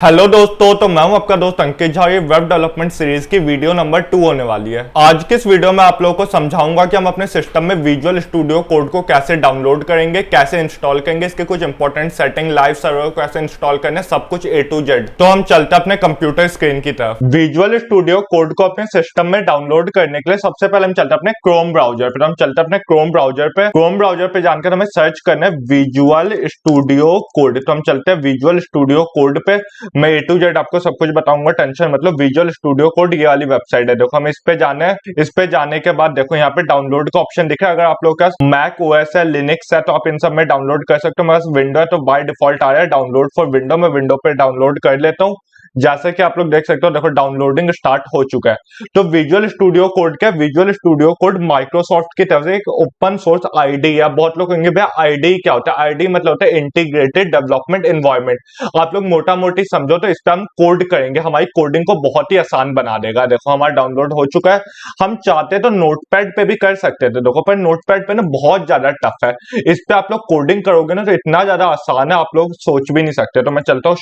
Hello दोस्तों, तो मैं हूं आपका दोस्त अंकित झा। ये वेब डेवलपमेंट सीरीज की वीडियो नंबर 2 होने वाली है। आज की इस वीडियो में आप लोगों को समझाऊंगा कि हम अपने सिस्टम में विजुअल स्टूडियो कोड को कैसे डाउनलोड करेंगे, कैसे इंस्टॉल करेंगे, इसके कुछ इंपॉर्टेंट सेटिंग, लाइव सर्वर को कैसे इंस्टॉल करने, सब कुछ A to Z। तो हम चलते हैं अपने कंप्यूटर स्क्रीन की तरफ। विजुअल स्टूडियो कोड को अपने सिस्टम में डाउनलोड करने के लिए सबसे पहले हम चलते हैं अपने क्रोम ब्राउजर पे। तो हम चलते हैं अपने क्रोम ब्राउजर पे जानकर हमें सर्च करना है विजुअल स्टूडियो कोड। तो हम चलते हैं विजुअल स्टूडियो कोड पे। मैं A to Z आपको सब कुछ बताऊंगा, टेंशन मतलब। विजुअल स्टूडियो कोड ये वाली वेबसाइट है, देखो हम इस पे जाना है। इस पे जाने के बाद देखो यहाँ पे डाउनलोड का ऑप्शन दिख रहा है। अगर आप लोग के पास मैक ओएस है, लिनक्स है, तो आप इन सब में डाउनलोड कर सकते हो। मेरे पास विंडो है तो बाय डिफॉल्ट आ रहा है डाउनलोड फॉर विंडो। मैं विंडो पे डाउनलोड कर लेता हूँ। जैसे कि आप लोग देख सकते हो, देखो डाउनलोडिंग स्टार्ट हो चुका है। तो विजुअल स्टूडियो कोड क्या, विजुअल स्टूडियो कोड माइक्रोसॉफ्ट की तरफ से एक ओपन सोर्स आईडी है। बहुत लोग कहेंगे भैया आईडी क्या होता है। आईडी मतलब होता है इंटीग्रेटेड डेवलपमेंट एनवायरनमेंट। आप लोग मोटा मोटी समझो तो इस पे हम कोड करेंगे, हमारी कोडिंग को बहुत ही आसान बना देगा। देखो हमारा डाउनलोड हो चुका है। हम चाहते तो नोटपैड पे भी कर सकते थे, देखो, पर नोटपैड पे ना बहुत ज्यादा टफ है। इस पे आप लोग कोडिंग करोगे ना तो इतना ज्यादा आसान है, आप लोग सोच भी नहीं सकते। तो मैं चलता हूँ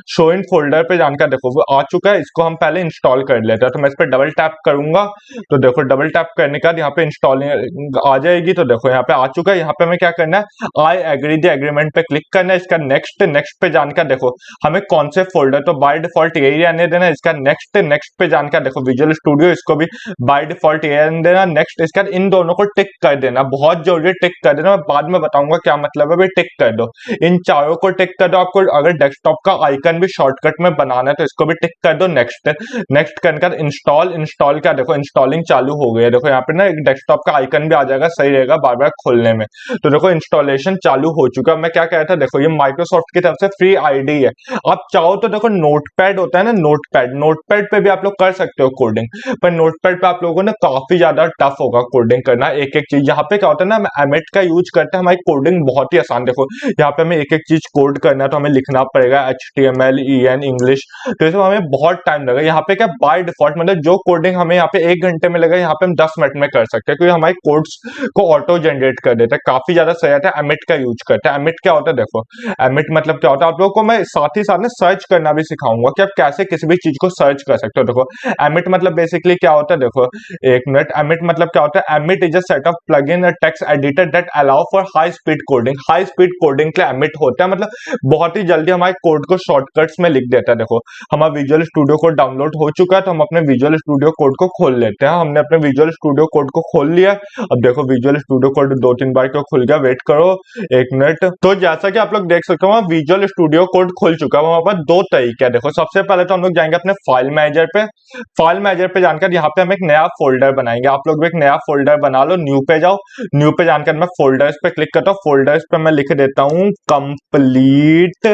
शो इन फोल्डर पे जानकर, देखो वो आ चुका है। इसको हम पहले इंस्टॉल कर लेते हैं। तो मैं इस पे डबल टैप करूंगा तो देखो डबल टैप करने के बाद यहाँ पे इंस्टॉलिंग आ जाएगी। तो देखो यहाँ पे आ चुका है। यहाँ पे हमें क्या करना है, आई एग्री द एग्रीमेंट पे क्लिक करना है। इसका नेक्स्ट पे जानकर देखो हमें कौन से फोल्डर, तो बाय डिफॉल्ट यही रहने देना। इसका नेक्स्ट पे जानकर देखो विजुअल स्टूडियो, इसको भी बाय डिफॉल्ट यही रहने देना। नेक्स्ट, इसका इन दोनों को टिक कर देना, बहुत जरूरी है टिक कर देना। मैं बाद में बताऊंगा क्या मतलब है, भाई टिक कर दो। इन चारों को टिक कर दो। आपको अगर डेस्कटॉप का आइकन भी शॉर्टकट में बनाना है तो इसको भी टिक कर दो। नेक्स्ट करके इंस्टॉल क्या, देखो इंस्टॉलिंग चालू हो गई है। देखो यहाँ पे ना एक डेस्कटॉप का आइकन भी आ जाएगा, सही रहेगा बार बार खोलने में। तो देखो इंस्टॉलेशन चालू हो चुका। मैं क्या कह रहा था, देखो ये माइक्रोसॉफ्ट की तरफ से फ्री आईडी है। आप चाहो तो देखो नोटपैड होता है ना, नोटपैड पे भी आप लोग कर सकते हो कोडिंग। पर नोटपैड पे आप लोगों ने काफी ज्यादा टफ होगा कोडिंग करना, एक एक चीज। यहाँ पे क्या होता है ना, हम एमिट का यूज करते हैं, हमारी कोडिंग बहुत ही आसान। देखो यहाँ पे हमें एक एक चीज कोड करना है तो हमें लिखना पड़ेगा HTML EN इंग्लिश। तो इसमें हमें बहुत टाइम लगेगा। यहाँ पे क्या बाय डिफॉल्ट मतलब जो कोडिंग हमें यहाँ पे 1 घंटे में लगेगा, यहाँ पे हम 10 मिनट में कर सकते हैं, क्योंकि हमारे कोड्स को ऑटो जनरेट कर देता है। काफी ज्यादा सही आता है। एमिट का यूज करते हैं। एमिट क्या होता है, देखो एमिट मतलब क्या होता है, आप लोगों को मैं साथ ही साथ ना सर्च करना भी सिखाऊंगा कि आप कैसे किसी भी चीज को सर्च कर सकते हो। देखो एमिट मतलब बेसिकली क्या होता है, देखो एक मिनट, एमिट मतलब क्या होता है। Emit is a set of plugin text editor that allow for high speed coding. High speed coding के लिए एमिट होता है, मतलब बहुत ही जल्दी हमारे कोड को शॉर्टकट्स में लिख देता है। देखो हमारा विजुअल स्टूडियो कोड डाउनलोड हो चुका है, तो हम अपने विजुअल स्टूडियो कोड को खोल लेते हैं। हमने अपने विजुअल स्टूडियो कोड को खोल लिया। अब देखो विजुअल स्टूडियो कोड 2-3 बार क्यों खुल गया, वेट करो 1 मिनट। तो जैसा कि आप लोग देख सकते हो विजुअल स्टूडियो कोड खुल चुका है। वहां पर 2 तरीके हैं। देखो सबसे पहले तो हम लोग जाएंगे अपने फाइल मैनेजर पे। फाइल मैनेजर पे जानकर यहाँ पे हम एक नया फोल्डर बनाएंगे। आप लोग भी एक नया फोल्डर बना लो। न्यू पे जाओ। न्यू पे जानकर मैं फोल्डर्स पे क्लिक करता हूँ। फोल्डर्स पे मैं लिख देता हूँ कंप्लीट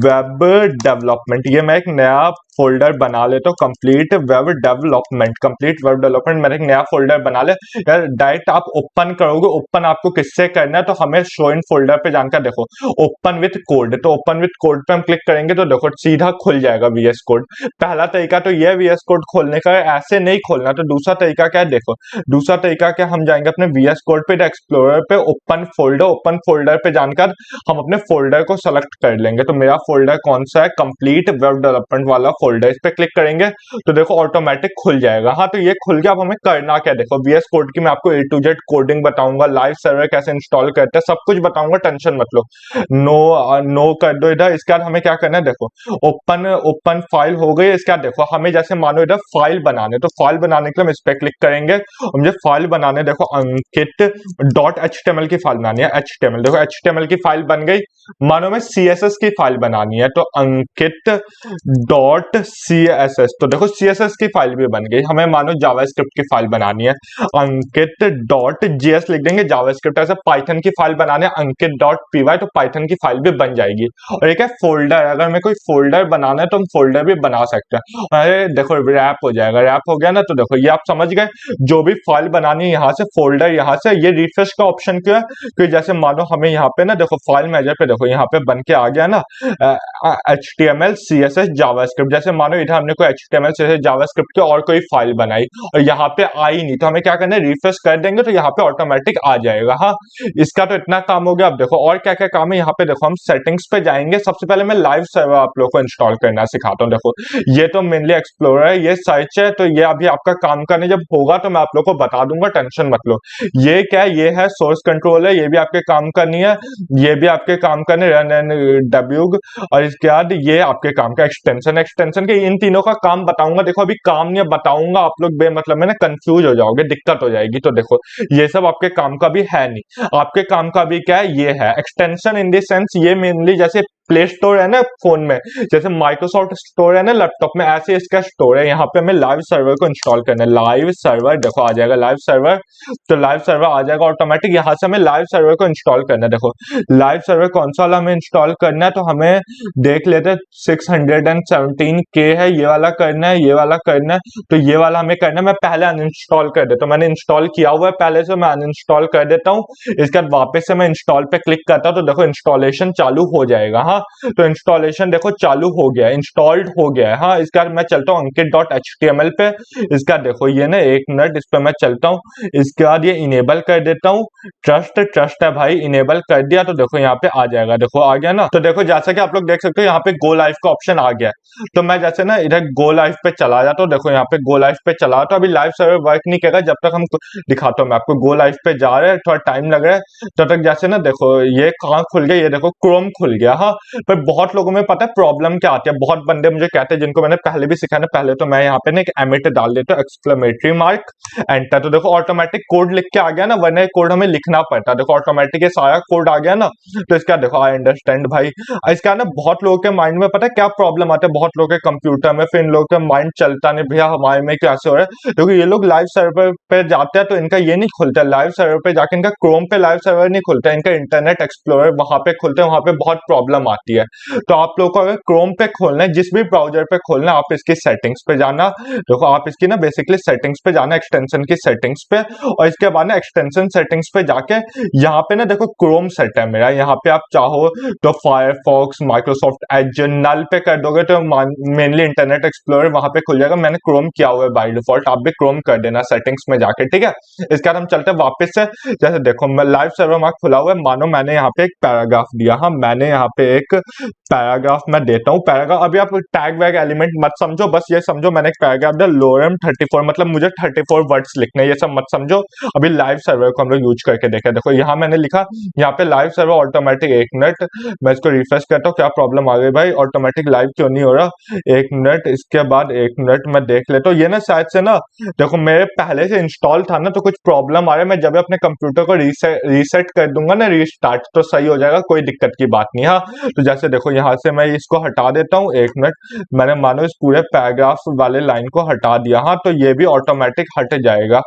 वेब डेवलपमेंट। ये मैं एक नया फोल्डर बना लेता हूँ, कंप्लीट वेब डेवलपमेंट। मैंने एक नया फोल्डर बना ले। यार डायरेक्ट आप ओपन करोगे, ओपन आपको किससे करना है, तो हमें शो इन फोल्डर पे जानकर देखो ओपन विथ कोड। तो ओपन विथ कोड पे हम क्लिक करेंगे तो देखो सीधा खुल जाएगा VS कोड। पहला तरीका तो ये VS कोड खोलने का है, ऐसे नहीं खोलना। तो दूसरा तरीका क्या है, देखो दूसरा तरीका क्या, हम जाएंगे अपने VS कोड पे, एक्सप्लोरर पे ओपन फोल्डर पे जानकर हम अपने फोल्डर को सेलेक्ट कर लेंगे। तो मेरा फोल्डर कौन सा है, कंप्लीट वेब डेवलपमेंट वाला फोल्डर। इस पे क्लिक करेंगे तो देखो ऑटोमेटिक खुल जाएगा। हाँ तो ये खुल गया। अब हमें करना क्या, देखो VS कोड की मैं आपको A to Z कोडिंग बताऊंगा, लाइव सर्वर कैसे इंस्टॉल करते हैं, सब कुछ बताऊंगा, टेंशन मत लो। नो कर दो इधर। इसके बाद हमें क्या करना है, देखो ओपन फाइल हो गई। इसके बाद देखो हमें जैसे मानो इधर फाइल बनाने, तो फाइल बनाने के लिए हम इस पे क्लिक करेंगे। मुझे फाइल बनाने, देखो अंकित .html की फाइल बनानी है। HTML, देखो HTML की फाइल बन गई। मानो मैं CSS की फाइल बनानी है, तो अंकित .css, तो देखो CSS की फाइल भी बन गई। हमें मानो जावास्क्रिप्ट की फाइल बनानी है, अंकित .js लिख देंगे। जावास्क्रिप्ट ऐसे पाइथन की फाइल बनाने अंकित .py, तो पाइथन की फाइल भी बन जाएगी। और एक है फोल्डर, अगर हमें कोई फोल्डर बनाना है तो हम फोल्डर भी बना सकते हैं। अरे देखो रैप हो जाएगा, रैप हो गया ना। तो देखो ये आप समझ गए, जो भी फाइल बनानी है यहाँ से, फोल्डर यहाँ से। ये रिफ्रेश का ऑप्शन क्यों है, क्योंकि जैसे मानो हमें यहाँ पे ना देखो फाइल मैनेजर पे देखो यहाँ पे बन के आ गया ना HTML CSS जावास्क्रिप्ट, जैसे मानो इधर हमने कोई HTML CSS जावास्क्रिप्ट की और कोई फाइल बनाई और यहाँ पे आई नहीं, तो हमें क्या करना है, रिफ्रेश कर देंगे तो यहाँ पे ऑटोमेटिक आ जाएगा। हाँ, इसका तो इतना काम हो गया। अब देखो और क्या क्या काम है यहाँ पे। देखो हम सेटिंग्स पे जाएंगे, सबसे पहले मैं लाइव सर्वर आप लोग को इंस्टॉल करना सिखाता हूँ। देखो ये तो मेनली एक्सप्लोरर है, ये सर्च है, तो ये अभी आपका काम करने जब होगा तो मैं आप लोग को बता दूंगा, टेंशन मत लो। ये क्या है, ये है सोर्स कंट्रोल है, ये भी आपके काम करनी है, ये भी आपके काम करने, रन एंड डेब्यूग, और इसके बाद ये आपके काम का एक्सटेंशन के इन तीनों का काम बताऊंगा। देखो अभी काम नहीं बताऊंगा, आप लोग बेमतलब में ना कंफ्यूज हो जाओगे, दिक्कत हो जाएगी। तो देखो ये सब आपके काम का भी है नहीं, आपके काम का भी क्या है, ये है एक्सटेंशन इन द सेंस, ये मेनली जैसे प्ले स्टोर है ना फोन में, जैसे माइक्रोसॉफ्ट स्टोर है ना लैपटॉप में, ऐसे इसका स्टोर है। यहाँ पे हमें लाइव सर्वर को इंस्टॉल करना है। लाइव सर्वर देखो आ जाएगा लाइव सर्वर, तो लाइव सर्वर आ जाएगा ऑटोमेटिक। यहाँ से हमें लाइव सर्वर को इंस्टॉल करना है। देखो लाइव सर्वर कौन सा वाला हमें इंस्टॉल करना है, तो हमें देख लेते हैं 617K है, ये वाला करना है, ये वाला करना है, तो ये वाला हमें करना है। मैं पहले अनइंस्टॉल कर देता हूँ, मैंने इंस्टॉल किया हुआ है पहले से, मैं अनइंस्टॉल कर देता हूँ। इसके बाद वापस से मैं इंस्टॉल पे क्लिक करता हूँ, तो देखो इंस्टॉलेशन चालू हो जाएगा। हाँ, तो इंस्टॉलेशन देखो चालू हो गया है, इंस्टॉल्ड हो गया है। हाँ, इसका मैं चलता हूँ अंकित.html पे, इसका देखो ये ना, एक मिनट इस पे मैं चलता हूँ। इसके बाद ये इनेबल कर देता हूँ, ट्रस्ट है भाई, इनेबल कर दिया, तो देखो यहाँ पे आ जाएगा। देखो आ गया ना, तो देखो जैसा कि आप लोग देख सकते हो यहाँ पे गो लाइव का ऑप्शन आ गया। तो मैं जैसे ना इधर गो लाइव पे चला जाता हूँ, देखो यहाँ पे गो लाइव पे चला, तो अभी लाइव सर्वर वर्क नहीं करेगा जब तक हम दिखाता हूँ मैं आपको। गो लाइव पे जा रहे हैं, थोड़ा टाइम लग रहा है तब तक। जैसे ना देखो ये कहाँ खुल गया, ये देखो क्रोम खुल गया। हाँ, पर बहुत लोगों में पता है प्रॉब्लम क्या आती है, बहुत बंदे मुझे कहते हैं, जिनको मैंने पहले भी सिखाया ना, पहले तो मैं यहाँ पे ना एक एमिट डाल देता हूँ, एक्सक्लेमेटरी मार्क एंटर, तो देखो ऑटोमेटिक कोड लिख के आ गया ना, वरना कोड हमें लिखना पड़ता है। देखो ऑटोमेटिक ये सारा कोड आ गया ना, तो इसका देखो आई अंडरस्टैंड भाई। इसका ना बहुत लोगों के माइंड में पता है क्या प्रॉब्लम आता है, बहुत लोगों के कंप्यूटर में, फिर इन लोगों का माइंड चलता नहीं, भैया हमारे में कैसे हो रहा है, क्योंकि ये लोग लाइव सर्वर पे जाते हैं तो इनका ये नहीं खुलता, लाइव सर्वर पे जाके इनका क्रोम पे लाइव सर्वर नहीं खुलता, इनका इंटरनेट एक्सप्लोरर वहां पे खुलते हैं, वहां पे बहुत प्रॉब्लम आती है। तो आप लोगों को अगर क्रोम पे खोलना है, जिस भी ब्राउजर पे खोलना है, आप इसकी सेटिंग्स पे जाना। देखो आप इसकी ना बेसिकली सेटिंग्स पे जाना, एक्सटेंशन की सेटिंग्स पे, और इसके बाद ना एक्सटेंशन सेटिंग्स पे जाके यहाँ पे ना देखो क्रोम सेट है मेरा, यहाँ पे आप चाहो तो फायरफॉक्स, माइक्रोसॉफ्ट एज नल पे कर दोगे तो मेनली इंटरनेट एक्सप्लोरर वहां पे खुल जाएगा। मैंने क्रोम किया हुआ है बाय डिफॉल्ट, आप भी क्रोम कर देना सेटिंग्स में जाके, ठीक है। इसके बाद हम चलते हैं वापस से, जैसे देखो मैं लाइव सर्वर मार्क खुला हुआ है, मानो मैंने यहाँ पे एक पैराग्राफ दिया। हाँ, मैंने यहाँ पे एक पैराग्राफ मैं देता हूँ, पैराग्राफ अभी आप टैग वैग एलिमेंट मत समझो, बस ये समझो मैंने एक पैराग्राफ दिया, लोरेम 34, मतलब मुझे 34 वर्ड्स लिखने, ये सब मत समझो। अभी लाइव सर्वर को हम लोग यूज करके देखें। देखो यहाँ मैंने लिखा, यहाँ पे लाइव सर्वर ऑटोमेटिक, एक मिनट मैं इसको रिफ्रेश करता हूँ, क्या प्रॉब्लम आ गई भाई, ऑटोमेटिक लाइव क्यों नहीं हो रहा, एक मिनट। इसके बाद एक मिनट मैं देख लेता हूँ, ये ना शायद से ना देखो मेरे पहले से इंस्टॉल था ना, तो कुछ प्रॉब्लम आ रहा है। मैं जब अपने कंप्यूटर को रीसेट कर दूंगा ना, रीस्टार्ट, तो सही हो जाएगा, कोई दिक्कत की बात नहीं। हाँ, तो जैसे देखो यहाँ से मैं इसको हटा देता हूँ, एक मिनट, मैंने मानो इस पूरे पैराग्राफ वाले लाइन को हटा दिया। हाँ, तो ये भी ऑटोमेटिक हट जाएगा,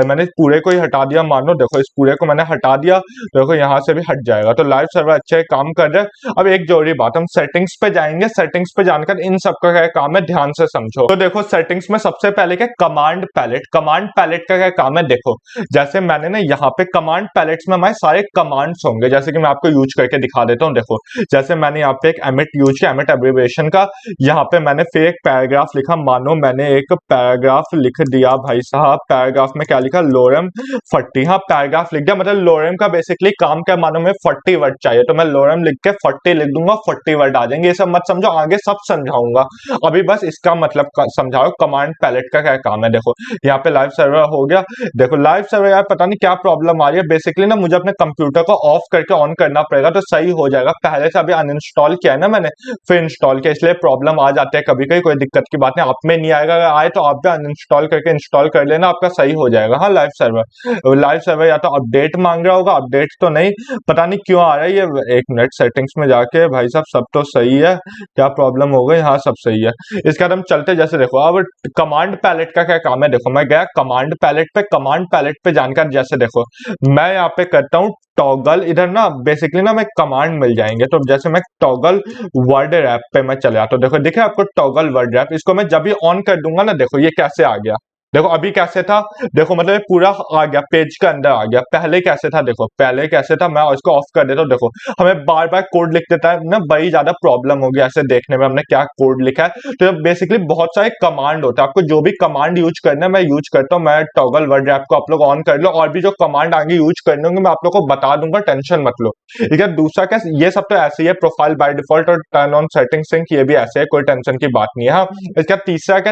मैंने पूरे को ही हटा दिया, मानो देखो इस पूरे को मैंने हटा दिया, देखो यहाँ से भी हट जाएगा। तो लाइव सर्वर अच्छे काम कर रहे हैं। अब एक जरूरी बात, हम सेटिंग्स पे जाएंगे, सेटिंग्स पे जानकर इन सब का क्या काम है ध्यान से समझो। तो देखो सेटिंग्स में सबसे पहले क्या, कमांड पैलेट, कमांड पैलेट का क्या काम है, देखो जैसे मैंने ना यहाँ पे कमांड पैलेट्स में हमारे सारे कमांड्स होंगे, जैसे कि मैं आपको यूज करके दिखा देता हूँ। देखो जैसे मैंने यहाँ पे एक एमिट यूज किया, एमिट एब्रिविएशन का, यहाँ पे मैंने फिर एक पैराग्राफ लिखा, मानो मैंने एक पैराग्राफ लिख दिया भाई साहब, पैराग्राफ में क्या लिखा, लोरेम 40। हाँ, पैराग्राफ लिख दिया, मतलब लोरेम का बेसिकली काम क्या, मानो में 40 वर्ड चाहिए, तो मैं लोरेम लिख के 40 लिख दूंगा, 40 वर्ड आ जाएंगे। ये सब मत समझो, आगे सब समझाऊंगा, अभी बस इसका मतलब समझाओ कमांड पैलेट का क्या काम है। देखो यहाँ पे लाइव सर्वर हो गया, देखो लाइव सर्वर यार पता नहीं क्या प्रॉब्लम आ रही है, बेसिकली ना मुझे अपने कंप्यूटर को ऑफ करके ऑन करना पड़ेगा तो सही हो जाएगा। पहले से अभी अनइंस्टॉल किया है ना मैंने, फिर इंस्टॉल किया, इसलिए प्रॉब्लम आ जाते हैं कभी कभी, कोई दिक्कत की बात नहीं, आप में नहीं आएगा, अगर आए तो आप भी अनइंस्टॉल करके इंस्टॉल कर लेना, आपका सही हो जाएगा। हाँ, लाइव सर्वर या तो अपडेट मांग रहा होगा, अपडेट तो नहीं, पता नहीं क्यों आ रहा है ये। एक मिनट, सेटिंग्स में जाके भाई साहब सब तो सही है, क्या प्रॉब्लम हो गई, हाँ सब सही है। इसके बाद हम चलते, जैसे देखो अब कमांड पैलेट का क्या काम है, देखो मैं गया कमांड पैलेट पे, कमांड पैलेट पे जानकर जैसे देखो मैं यहाँ पे करता हूँ टॉगल, इधर ना बेसिकली ना मैं कमांड मिल जाएंगे, तो जैसे मैं टॉगल वर्ड रैप पे मैं चले आता हूँ, देखो देखिए आपको टॉगल वर्ड रैप, इसको मैं जब भी ऑन कर दूंगा ना, देखो ये कैसे आ गया, देखो अभी कैसे था, देखो मतलब ये पूरा आ गया, पेज के अंदर आ गया। पहले कैसे था, देखो पहले कैसे था, मैं इसको ऑफ कर देता हूँ। देखो हमें बार बार कोड लिख देता है ना, बड़ी ज्यादा प्रॉब्लम होगी ऐसे देखने में हमने क्या कोड लिखा है। तो बेसिकली बहुत सारे कमांड होते हैं, आपको जो भी कमांड यूज करना है मैं यूज करता हूँ। मैं टॉगल वर्ड रैप को आप लोग ऑन कर लो, और भी जो कमांड आगे यूज करने होंगे मैं आप लोग को बता दूंगा, टेंशन मत लो। ठीक है, दूसरा क्या, ये सब तो ऐसे ही है, प्रोफाइल बाय डिफॉल्ट और टर्न ऑन सेटिंग सिंक, ये भी ऐसे है, कोई टेंशन की बात नहीं है। हाँ, इसका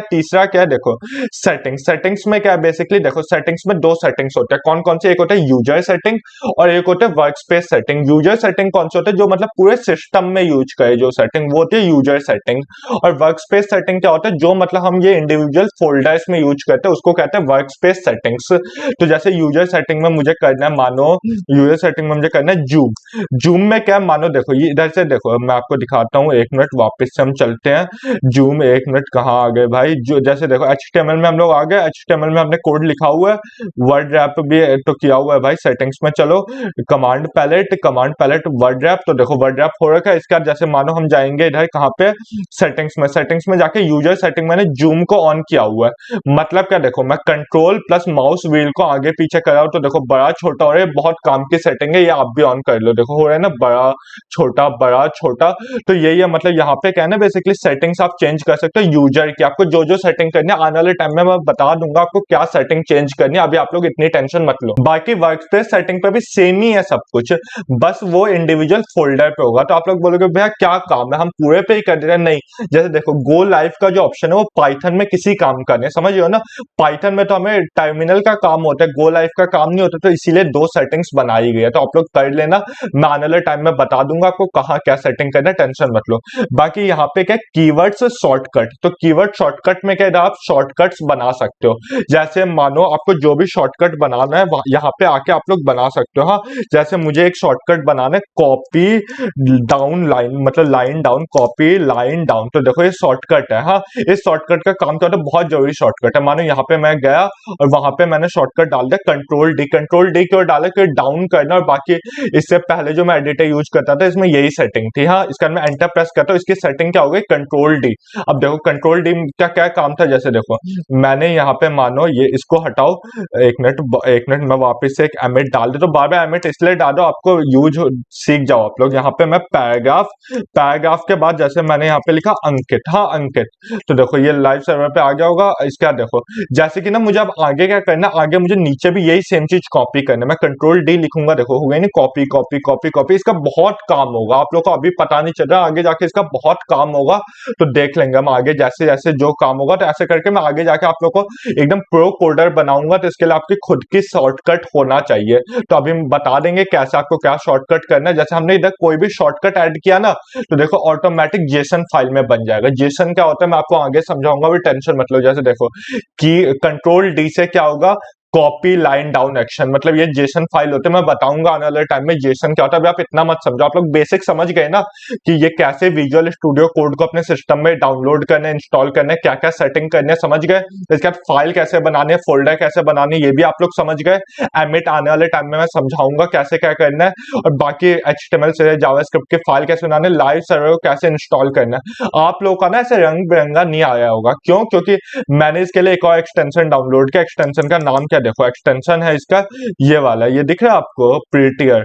तीसरा क्या है, देखो सेटिंग्स में क्या है, बेसिकली देखो सेटिंग्स में दो सेटिंग्स होते हैं। कौन कौन से, एक होता है यूजर सेटिंग और एक होता है work space setting. User setting कौन से होते हैं, जो मतलब पूरे सिस्टम में यूज करे जो सेटिंग, वो होती है यूजर सेटिंग। और वर्क स्पेस सेटिंग क्या होता है, जो मतलब हम ये इंडिविजुअल फोल्डर्स में यूज करते हैं उसको कहते हैं वर्क स्पेस सेटिंग्स। तो जैसे यूजर सेटिंग में मुझे करना है, मानो यूजर सेटिंग में मुझे करना है जूम में क्या है, मानो देखो ये इधर से, देखो मैं आपको दिखाता हूँ, एक मिनट वापस से हम चलते हैं। जूम, एक मिनट कहाँ आ गए भाई, जो जैसे देखो HTML में हम लोग आ गए, HTML में हमने कोड लिखा हुआ है, वर्ड रैप भी तो किया हुआ है भाई। सेटिंग्स में चलो, कमांड पैलेट वर्ड रैप, तो देखो वर्ड रैप हो रखा है। इसके बाद जैसे मानो हम जाएंगे इधर कहाँ पे, सेटिंग्स में जाके यूजर सेटिंग मैंने जूम को ऑन किया हुआ है। मतलब क्या, देखो मैं कंट्रोल प्लस माउस व्हील को आगे पीछे कर रहा हूं, तो देखो बड़ा छोटा हो रहा है, बहुत काम की सेटिंग है, ये आप भी ऑन कर लो। देखो हो रहा है ना, बड़ा छोटा। तो यही है, मतलब यहाँ पे क्या है ना, बेसिकली सेटिंग्स आप चेंज कर सकते हो यूजर की। आपको जो जो सेटिंग करनी है आने वाले टाइम में मैं बता दूंगा आपको क्या सेटिंग चेंज करनी है, अभी आप लोग इतनी टेंशन मत लो। बाकी वर्कस्पेस सेटिंग पे भी सेम ही है सब कुछ, बस वो इंडिविजुअल फोल्डर पे होगा। तो आप लोग बोलोगे भैया क्या काम है, हम पूरे पे ही कर दे रहे हैं, नहीं। जैसे देखो गो लाइव का जो ऑप्शन है वो पाइथन में किसी काम का नहीं है, समझ रहे हो ना। पाइथन में तो हमें टर्मिनल का काम होता है, गो लाइव का काम नहीं होता, तो इसीलिए दो सेटिंग्स बनाई गई है। तो आप लोग कर लेना, मैं आने वाले टाइम में बता दूंगा आपको कहाँ क्या सेटिंग करना है, टेंशन मत लो। बाकी यहाँ पे क्या, कीवर्ड्स शॉर्टकट, तो कीवर्ड शॉर्टकट में क्या है, आप शॉर्टकट्स बना सकते हो। जैसे मानो आपको जो भी शॉर्टकट बनाना है यहाँ पे आके आप लोग बना सकते हो। हाँ, जैसे मुझे एक शॉर्टकट बनाना है, कॉपी डाउन लाइन, मतलब line down, copy line down, तो देखो ये शॉर्टकट है। हाँ, इस शॉर्टकट का काम क्या होता है, बहुत जरूरी शॉर्टकट है। मानो यहाँ पे मैं गया और वहां पे मैंने शॉर्टकट डाल दिया कंट्रोल डी क्यों डाले, कि डाउन करना। और बाकी इससे पहले जो मैं एडिटर यूज करता था इसमें यही सेटिंग थी। हाँ, इसका मैं एंटर प्रेस करता हूँ, इसकी सेटिंग क्या हो गई, कंट्रोल डी। अब देखो कंट्रोल डी का क्या काम था, जैसे देखो मैंने यहाँ पे मानो ये इसको हटाओ, एक मिनट मैं वापस से एक एमिट डाल दे, तो बार बार एमिट इसलिए डाल दो आपको यूज सीख जाओ आप लोग। यहाँ पे मैं पैराग्राफ के बाद जैसे मैंने यहाँ पे लिखा अंकित, हाँ अंकित, तो देखो ये लाइव सर्वर पे आ गया होगा। इसका देखो जैसे कि ना मुझे अब आगे क्या करना है, आगे मुझे नीचे भी यही सेम चीज कॉपी करना है। मैं कंट्रोल डी लिखूंगा, देखो हो गई नहीं, कॉपी, इसका बहुत काम होगा, आप लोग को अभी पता नहीं चल रहा, आगे जाके इसका बहुत काम होगा। तो देख लेंगे हम आगे, जैसे जैसे जो काम होगा, तो ऐसे करके मैं आगे जाके आप लोग को एकदम प्रो कोडर बनाऊंगा। तो इसके लिए आपकी खुद की शॉर्टकट होना चाहिए। तो अभी हम बता देंगे कैसे आपको क्या शॉर्टकट करना है। जैसे हमने इधर कोई भी शॉर्टकट ऐड किया ना, तो देखो ऑटोमेटिक जेसन फाइल में बन जाएगा। जेसन क्या होता है मैं आपको आगे समझाऊंगा, भी टेंशन मत लो। जैसे देखो कि कंट्रोल डी से क्या होगा, कॉपी लाइन डाउन एक्शन, मतलब ये जेसन फाइल होते हैं। मैं बताऊंगा आने वाले टाइम में जेसन क्या होता है, अभी आप इतना मत समझो, आप लोग बेसिक समझ गए ना कि ये कैसे विजुअल स्टूडियो कोड को अपने सिस्टम में डाउनलोड करना है, इंस्टॉल करना है, क्या क्या सेटिंग करनी है, समझ गए। इसके बाद फाइल कैसे बनानी है, फोल्डर कैसे बनानी है, ये भी आप लोग समझ गए। एमिट आने वाले टाइम में मैं समझाऊंगा कैसे क्या करना है, और बाकी HTML से जावास्क्रिप्ट के फाइल कैसे बनाने, लाइव सर्वर को कैसे इंस्टॉल करना है। आप लोगों का ना ऐसे रंग बिरंगा नहीं आया होगा, क्यों, क्योंकि मैंने इसके लिए एक और एक्सटेंशन डाउनलोड किया। एक्सटेंशन का नाम क्या, देखो एक्सटेंशन है इसका ये वाला, ये दिख रहा है आपको, प्रीटियर।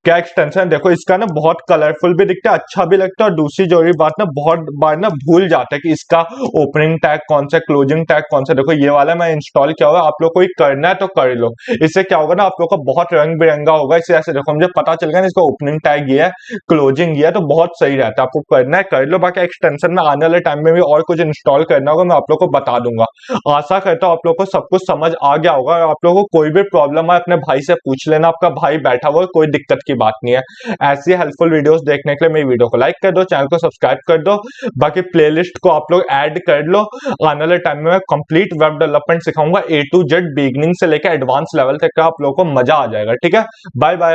क्या एक्सटेंशन, देखो इसका ना बहुत कलरफुल भी दिखता है, अच्छा भी लगता है। और दूसरी जरूरी बात ना, बहुत बार ना भूल जाता है कि इसका ओपनिंग टैग कौन सा, क्लोजिंग टैग कौन सा। देखो ये वाला मैं इंस्टॉल किया हुआ, आप लोग को करना है तो कर लो। इससे क्या होगा ना, आप लोग का बहुत रंग बिरंगा होगा। इससे ऐसे देखो मुझे पता चल गया ना, इसका ओपनिंग टैग ये है, क्लोजिंग ये है, तो बहुत सही रहता है। आपको करना है कर लो, बाकी एक्सटेंशन में आने वाले टाइम में भी और कुछ इंस्टॉल करना होगा, मैं आप लोग को बता दूंगा। आशा करता हूं आप लोग को सब कुछ समझ आ गया होगा। आप लोगों को कोई भी प्रॉब्लम है अपने भाई से पूछ लेना, आपका भाई बैठा हुआ है, कोई दिक्कत की बात नहीं है। ऐसी हेल्पफुल वीडियोस देखने के लिए मेरी वीडियो को लाइक कर दो, चैनल को सब्सक्राइब कर दो, बाकी प्लेलिस्ट को आप लोग ऐड कर लो। आने वाले टाइम में मैं कंप्लीट वेब डेवलपमेंट सिखाऊंगा, A to Z, बिगिनिंग से लेकर एडवांस लेवल तक का, आप लोगों को मजा आ जाएगा। ठीक है, बाय बाय।